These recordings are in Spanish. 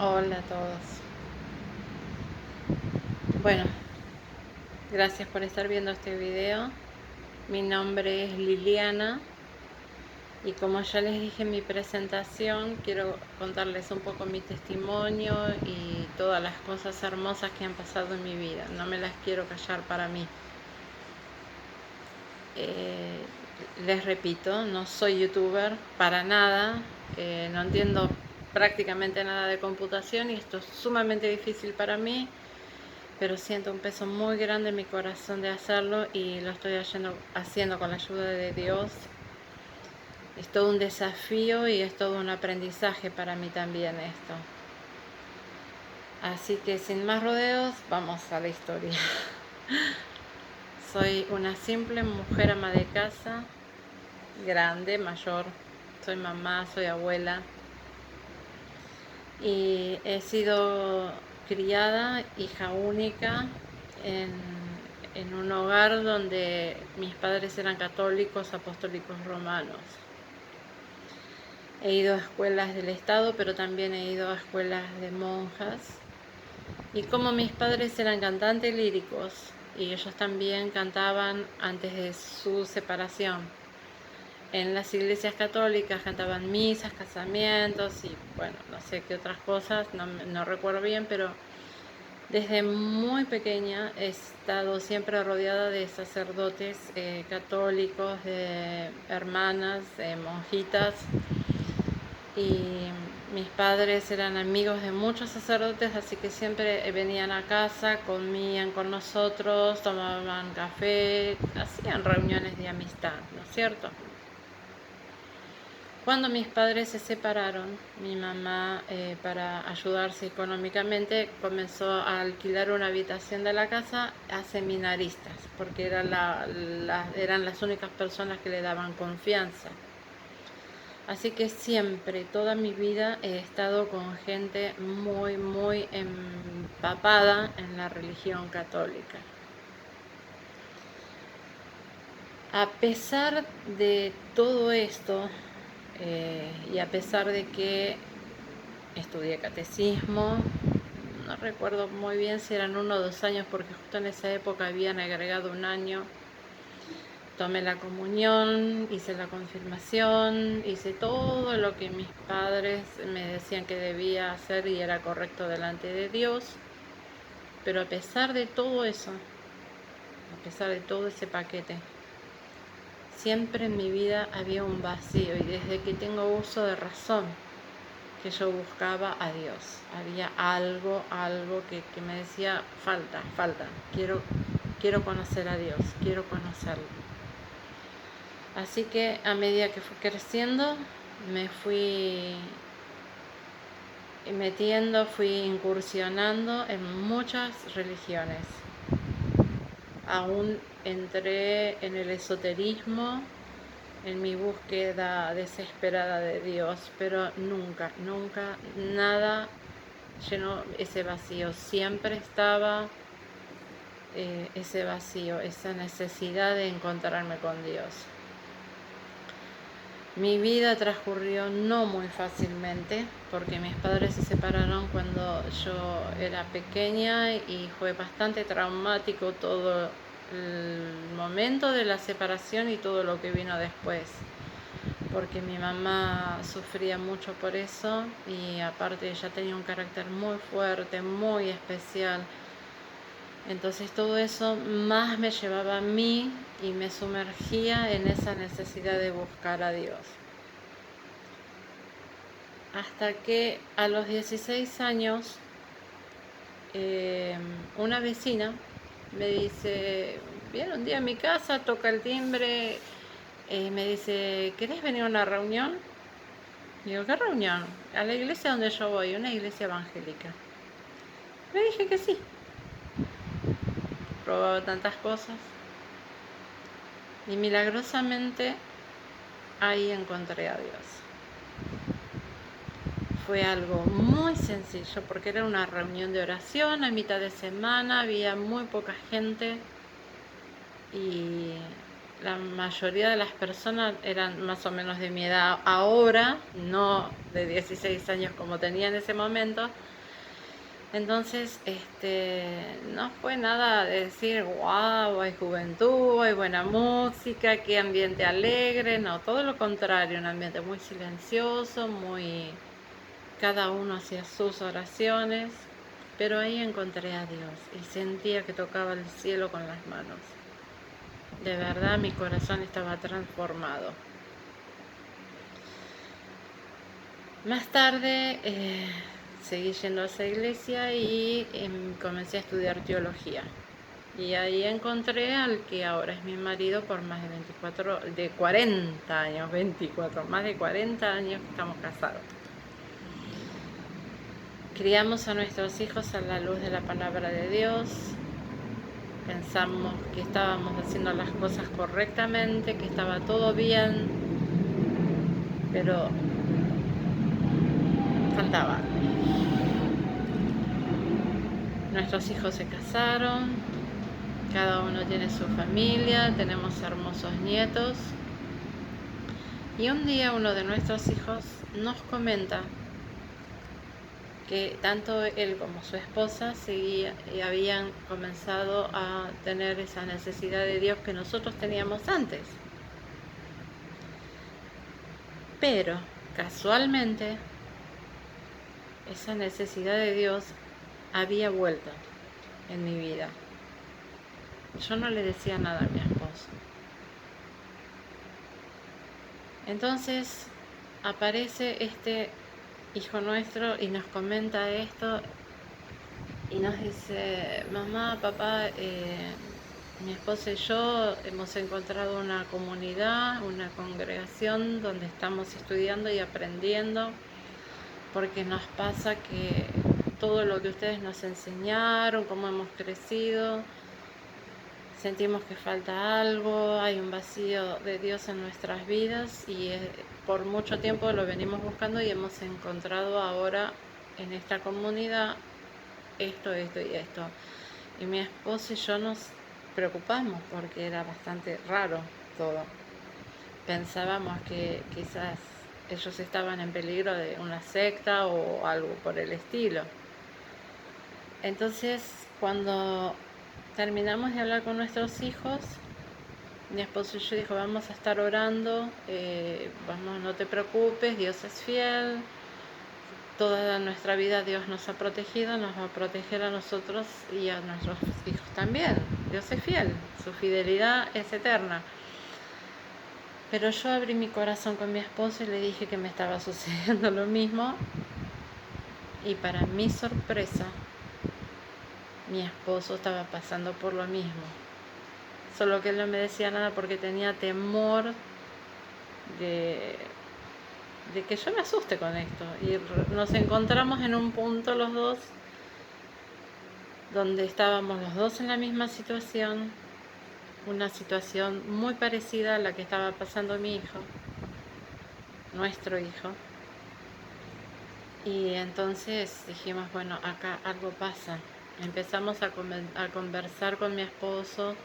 Hola a todos. Bueno, gracias por estar viendo este video. Mi nombre es Liliana y como ya les dije en mi presentación, quiero contarles un poco mi testimonio y todas las cosas hermosas que han pasado en mi vida. No me las quiero callar para mí. Les repito, no soy youtuber para nada. No entiendo prácticamente nada de computación y esto es sumamente difícil para mí. Pero siento un peso muy grande en mi corazón de hacerlo y lo estoy haciendo con la ayuda de Dios. Es todo un desafío y es todo un aprendizaje para mí también esto. Así que sin más rodeos, vamos a la historia. Soy una simple mujer ama de casa, grande, mayor. Soy mamá, soy abuela. Y he sido criada, hija única, en un hogar donde mis padres eran católicos, apostólicos romanos. He ido a escuelas del Estado, pero también he ido a escuelas de monjas. Y como mis padres eran cantantes líricos, y ellos también cantaban antes de su separación. En las iglesias católicas cantaban misas, casamientos y bueno, no sé qué otras cosas, no recuerdo bien, pero desde muy pequeña he estado siempre rodeada de sacerdotes católicos, de hermanas, de monjitas, y mis padres eran amigos de muchos sacerdotes, así que siempre venían a casa, comían con nosotros, tomaban café, hacían reuniones de amistad, ¿no es cierto? Cuando mis padres se separaron, mi mamá, para ayudarse económicamente, comenzó a alquilar una habitación de la casa a seminaristas, porque eran las únicas personas que le daban confianza. Así que siempre, toda mi vida, he estado con gente muy, muy empapada en la religión católica. A pesar de todo esto, y a pesar de que estudié catecismo, no recuerdo muy bien si eran 1 o 2 años, porque justo en esa época habían agregado un año, tomé la comunión, hice la confirmación, hice todo lo que mis padres me decían que debía hacer y era correcto delante de Dios, pero a pesar de todo eso, a pesar de todo ese paquete, siempre en mi vida había un vacío y desde que tengo uso de razón que yo buscaba a Dios. Había algo que me decía, falta, quiero conocer a Dios, quiero conocerlo. Así que a medida que fui creciendo, me fui metiendo, fui incursionando en muchas religiones. Aún entré en el esoterismo, en mi búsqueda desesperada de Dios, pero nunca nada llenó ese vacío. Siempre estaba ese vacío, esa necesidad de encontrarme con Dios. Mi vida transcurrió no muy fácilmente porque mis padres se separaron cuando yo era pequeña y fue bastante traumático todo el momento de la separación y todo lo que vino después, porque mi mamá sufría mucho por eso y aparte ella tenía un carácter muy fuerte, muy especial. Entonces todo eso más me llevaba a mí y me sumergía en esa necesidad de buscar a Dios. Hasta que a los 16 años una vecina me dice, viene un día a mi casa, toca el timbre, me dice, ¿querés venir a una reunión? Digo, ¿qué reunión? A la iglesia donde yo voy, una iglesia evangélica. Le dije que sí. Probaba tantas cosas y milagrosamente ahí encontré a Dios. Fue algo muy sencillo porque era una reunión de oración a mitad de semana, había muy poca gente y la mayoría de las personas eran más o menos de mi edad ahora, no de 16 años como tenía en ese momento. Entonces, no fue nada de decir, wow, hay juventud, hay buena música, qué ambiente alegre, no, todo lo contrario, un ambiente muy silencioso, cada uno hacía sus oraciones, pero ahí encontré a Dios y sentía que tocaba el cielo con las manos. De verdad mi corazón estaba transformado. Más tarde seguí yendo a esa iglesia y comencé a estudiar teología. Y ahí encontré al que ahora es mi marido por más de 40 años, más de 40 años que estamos casados. Criamos a nuestros hijos a la luz de la palabra de Dios. Pensamos que estábamos haciendo las cosas correctamente, que estaba todo bien, pero faltaba. Nuestros hijos se casaron, cada uno tiene su familia, tenemos hermosos nietos. Y un día uno de nuestros hijos nos comenta que tanto él como su esposa habían comenzado a tener esa necesidad de Dios que nosotros teníamos antes. Pero casualmente esa necesidad de Dios había vuelto en mi vida. Yo no le decía nada a mi esposo. Entonces aparece este hijo nuestro y nos comenta esto y nos dice, mamá, papá, mi esposa y yo hemos encontrado una comunidad, una congregación donde estamos estudiando y aprendiendo, porque nos pasa que todo lo que ustedes nos enseñaron, cómo hemos crecido, sentimos que falta algo, hay un vacío de Dios en nuestras vidas y por mucho tiempo lo venimos buscando y hemos encontrado ahora en esta comunidad esto y esto. Y mi esposo y yo nos preocupamos porque era bastante raro todo. Pensábamos que quizás ellos estaban en peligro de una secta o algo por el estilo. Entonces, cuando terminamos de hablar con nuestros hijos, mi esposo y yo dijo, vamos a estar orando, vamos, no te preocupes, Dios es fiel, toda nuestra vida Dios nos ha protegido, nos va a proteger a nosotros y a nuestros hijos también. Dios es fiel, su fidelidad es eterna. Pero yo abrí mi corazón con mi esposo y le dije que me estaba sucediendo lo mismo y para mi sorpresa, mi esposo estaba pasando por lo mismo. Solo que él no me decía nada porque tenía temor de que yo me asuste con esto. Y nos encontramos en un punto los dos donde estábamos los dos en la misma situación, una situación muy parecida a la que estaba pasando mi hijo, nuestro hijo. Y entonces dijimos, bueno, acá algo pasa. Empezamos a conversar con mi esposo,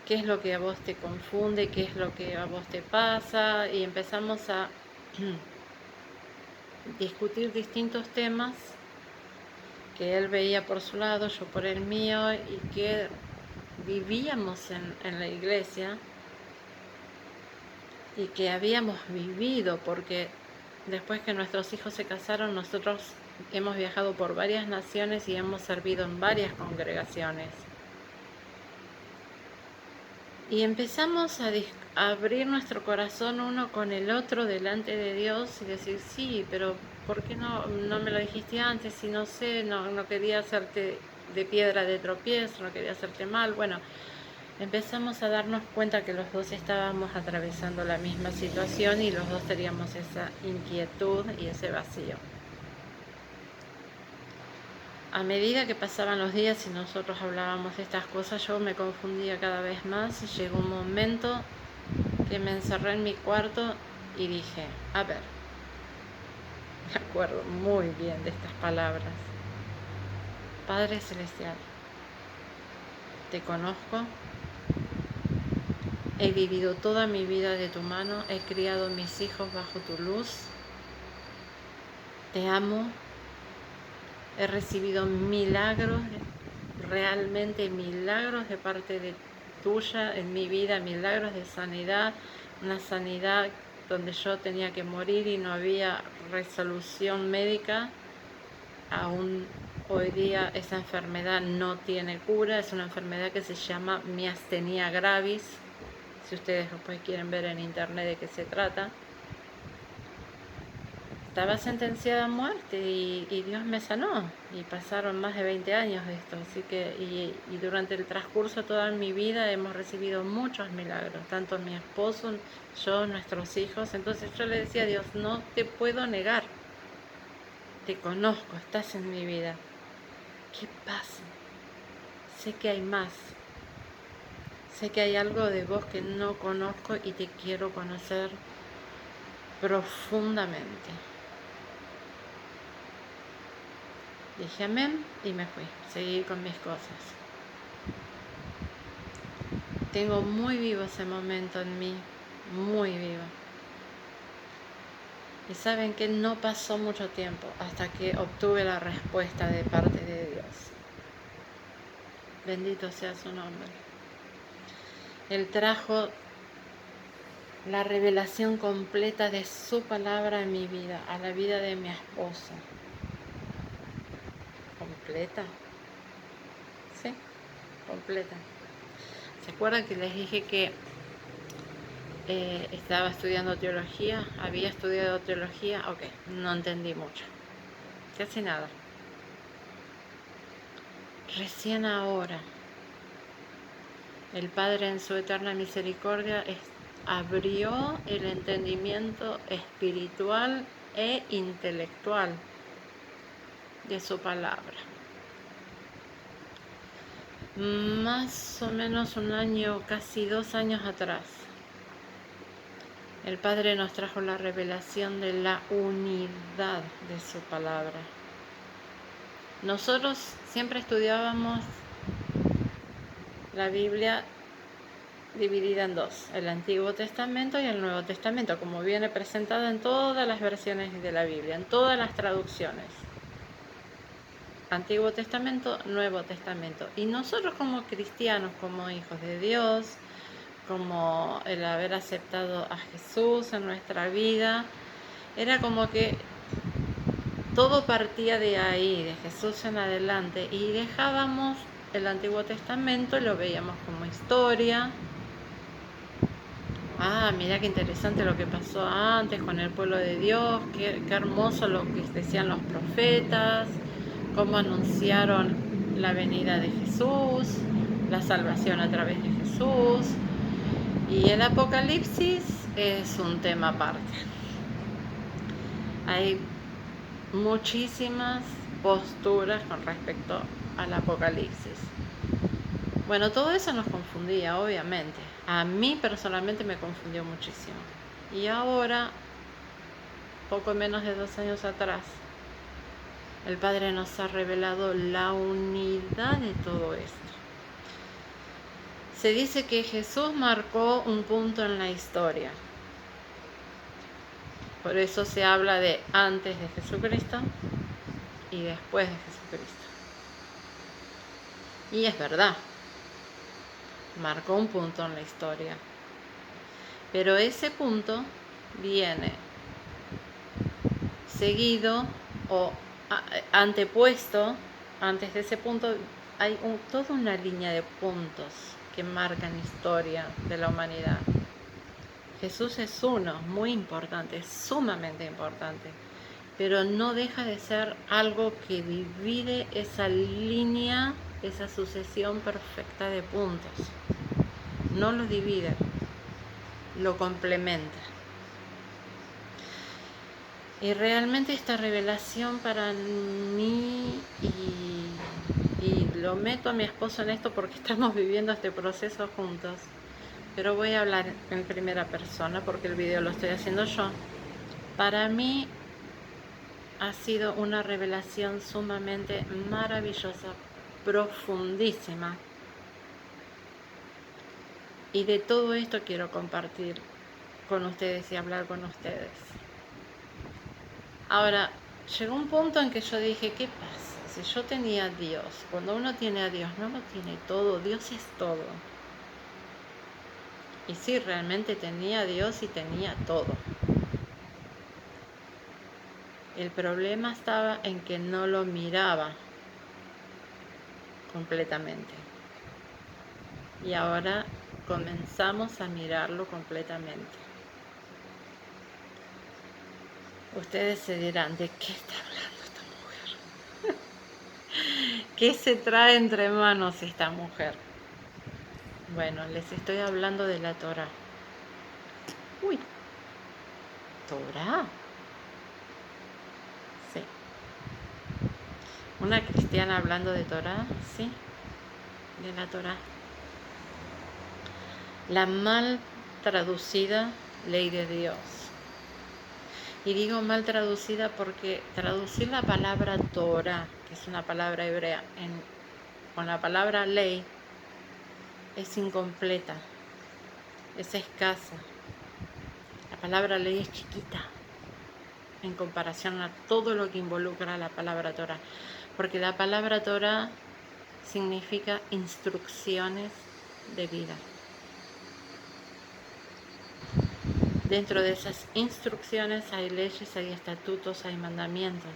qué es lo que a vos te confunde, qué es lo que a vos te pasa, y empezamos a discutir distintos temas que él veía por su lado, yo por el mío, y que vivíamos en la iglesia y que habíamos vivido, porque después que nuestros hijos se casaron, nosotros hemos viajado por varias naciones y hemos servido en varias congregaciones. Y empezamos a abrir nuestro corazón uno con el otro delante de Dios y decir, sí, pero ¿por qué no me lo dijiste antes? Si no sé, no quería hacerte de piedra de tropiezo, no quería hacerte mal. Bueno, empezamos a darnos cuenta que los dos estábamos atravesando la misma situación y los dos teníamos esa inquietud y ese vacío. A medida que pasaban los días y nosotros hablábamos de estas cosas, yo me confundía cada vez más y llegó un momento que me encerré en mi cuarto y dije, a ver, me acuerdo muy bien de estas palabras. Padre Celestial, te conozco, He vivido toda mi vida de tu mano, he criado a mis hijos bajo tu luz. Te amo, he recibido milagros, realmente milagros de parte de tuya en mi vida, milagros de sanidad, una sanidad donde yo tenía que morir y no había resolución médica. Aún hoy día esa enfermedad no tiene cura, es una enfermedad que se llama miastenia gravis. Si ustedes después quieren ver en internet de qué se trata. Estaba sentenciada a muerte y Dios me sanó. Y pasaron más de 20 años de esto. Así que, y durante el transcurso de toda mi vida hemos recibido muchos milagros. Tanto mi esposo, yo, nuestros hijos. Entonces yo le decía a Dios, no te puedo negar. Te conozco, estás en mi vida. ¿Qué pasa? Sé que hay más. Sé que hay algo de vos que no conozco y te quiero conocer profundamente. Dije amén y me fui, seguí con mis cosas. Tengo muy vivo ese momento en mí, muy vivo. Y saben que no pasó mucho tiempo hasta que obtuve la respuesta de parte de Dios. Bendito sea su nombre. Él trajo la revelación completa de su palabra en mi vida, a la vida de mi esposo. ¿Completa? Sí, completa. ¿Se acuerdan que les dije que estaba estudiando teología? Había estudiado teología, ok, no entendí mucho, casi nada. Recién ahora, el Padre en su eterna misericordia abrió el entendimiento espiritual e intelectual de su palabra. Más o menos un año, casi 2 años atrás, el Padre nos trajo la revelación de la unidad de su palabra. Nosotros siempre estudiábamos la Biblia dividida en dos, el Antiguo Testamento y el Nuevo Testamento, como viene presentado en todas las versiones de la Biblia, en todas las traducciones. Antiguo Testamento, Nuevo Testamento. Y nosotros como cristianos, como hijos de Dios, como el haber aceptado a Jesús en nuestra vida, era como que todo partía de ahí, de Jesús en adelante, y dejábamos el Antiguo Testamento y lo veíamos como historia. Mira qué interesante lo que pasó antes con el pueblo de Dios, qué hermoso lo que decían los profetas, cómo anunciaron la venida de Jesús, la salvación a través de Jesús. Y el Apocalipsis es un tema aparte. Hay muchísimas posturas con respecto al Apocalipsis. Bueno, todo eso nos confundía, obviamente. A mí personalmente me confundió muchísimo. Y ahora, poco menos de 2 años atrás, el Padre nos ha revelado la unidad de todo esto. Se dice que Jesús marcó un punto en la historia. Por eso se habla de antes de Jesucristo y después de Jesucristo. Y es verdad, marcó un punto en la historia. Pero ese punto viene seguido o antepuesto, antes de ese punto hay toda una línea de puntos que marcan historia de la humanidad. Jesús es uno, muy importante, sumamente importante, pero no deja de ser algo que divide esa línea, esa sucesión perfecta de puntos. No lo divide, lo complementa. Y realmente esta revelación para mí, y lo meto a mi esposo en esto porque estamos viviendo este proceso juntos, pero voy a hablar en primera persona porque el video lo estoy haciendo yo. Para mí ha sido una revelación sumamente maravillosa, profundísima, Y de todo esto quiero compartir con ustedes y hablar con ustedes. Ahora, llegó un punto en que yo dije, ¿qué pasa? Si yo tenía a Dios, cuando uno tiene a Dios, no lo tiene todo, Dios es todo. Y sí, realmente tenía a Dios y tenía todo. El problema estaba en que no lo miraba completamente. Y ahora comenzamos a mirarlo completamente. Ustedes se dirán, ¿de qué está hablando esta mujer? ¿Qué se trae entre manos esta mujer? Bueno, les estoy hablando de la Torá. Uy, ¿Torá? Sí. Una cristiana hablando de Torá, sí, de la Torá. La mal traducida ley de Dios. Y digo mal traducida porque traducir la palabra Torah, que es una palabra hebrea, con la palabra ley es incompleta, es escasa. La palabra ley es chiquita en comparación a todo lo que involucra la palabra Torah, porque la palabra Torah significa instrucciones de vida. Dentro de esas instrucciones hay leyes, hay estatutos, hay mandamientos,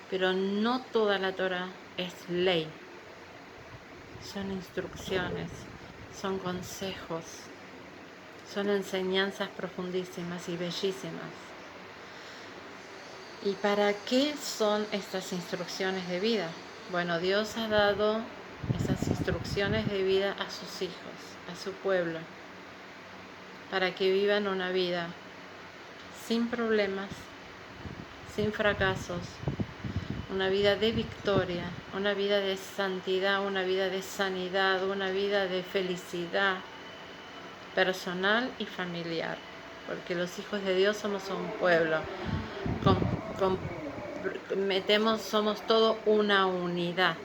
pero no toda la Torah es ley. Son instrucciones, son consejos, son enseñanzas profundísimas y bellísimas. ¿Y para qué son estas instrucciones de vida? Bueno, Dios ha dado esas instrucciones de vida a sus hijos, a su pueblo, para que vivan una vida sin problemas, sin fracasos, una vida de victoria, una vida de santidad, una vida de sanidad, una vida de felicidad personal y familiar, porque los hijos de Dios somos un pueblo, somos todo una unidad,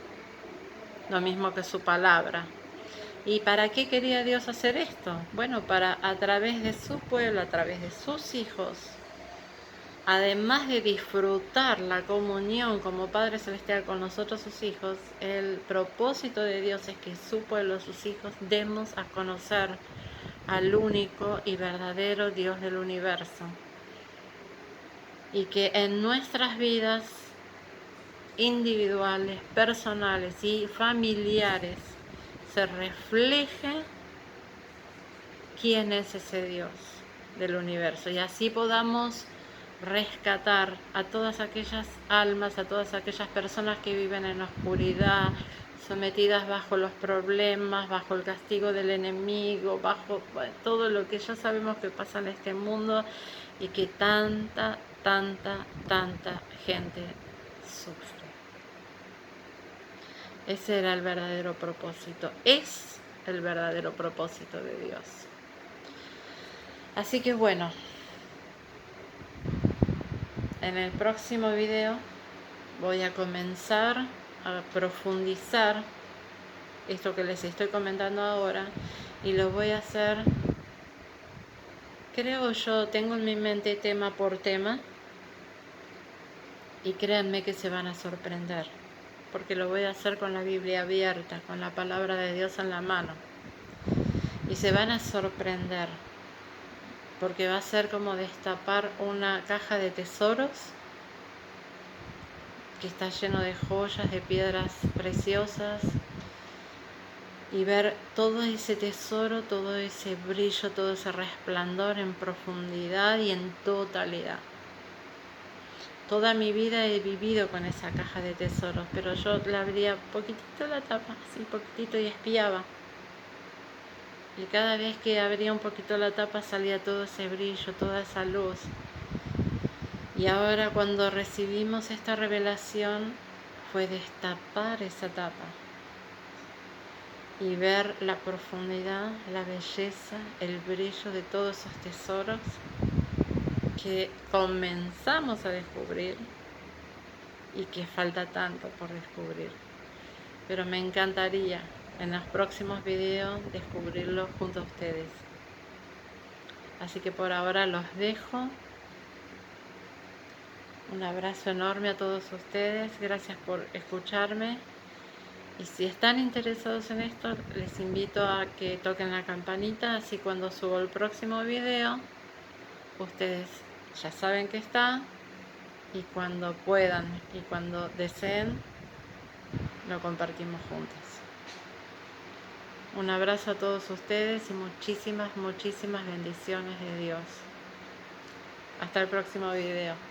lo mismo que su palabra. ¿Y para qué quería Dios hacer esto? Bueno, para a través de su pueblo, a través de sus hijos, además de disfrutar la comunión como Padre Celestial con nosotros sus hijos, el propósito de Dios es que su pueblo, sus hijos, demos a conocer al único y verdadero Dios del universo. Y que en nuestras vidas individuales, personales y familiares se refleje quién es ese Dios del universo. Y así podamos rescatar a todas aquellas almas, a todas aquellas personas que viven en la oscuridad, sometidas bajo los problemas, bajo el castigo del enemigo, bajo todo lo que ya sabemos que pasa en este mundo y que tanta gente sufre. Ese era el verdadero propósito, es el verdadero propósito de Dios. Así que bueno, en el próximo video voy a comenzar a profundizar esto que les estoy comentando ahora y lo voy a hacer, creo yo, tengo en mi mente tema por tema y créanme que se van a sorprender porque lo voy a hacer con la Biblia abierta, con la palabra de Dios en la mano y se van a sorprender porque va a ser como destapar una caja de tesoros que está lleno de joyas, de piedras preciosas y ver todo ese tesoro, todo ese brillo, todo ese resplandor en profundidad y en totalidad. Toda mi vida he vivido con esa caja de tesoros, pero yo la abría poquitito la tapa, así poquitito y espiaba. Y cada vez que abría un poquito la tapa salía todo ese brillo, toda esa luz. Y ahora cuando recibimos esta revelación fue destapar esa tapa y ver la profundidad, la belleza, el brillo de todos esos tesoros que comenzamos a descubrir y que falta tanto por descubrir. Pero me encantaría en los próximos videos descubrirlo junto a ustedes. Así que por ahora los dejo. Un abrazo enorme a todos ustedes. Gracias por escucharme. Y si están interesados en esto, les invito a que toquen la campanita, así cuando subo el próximo video, ustedes ya saben que está, y cuando puedan y cuando deseen, lo compartimos juntos. Un abrazo a todos ustedes y muchísimas, muchísimas bendiciones de Dios. Hasta el próximo video.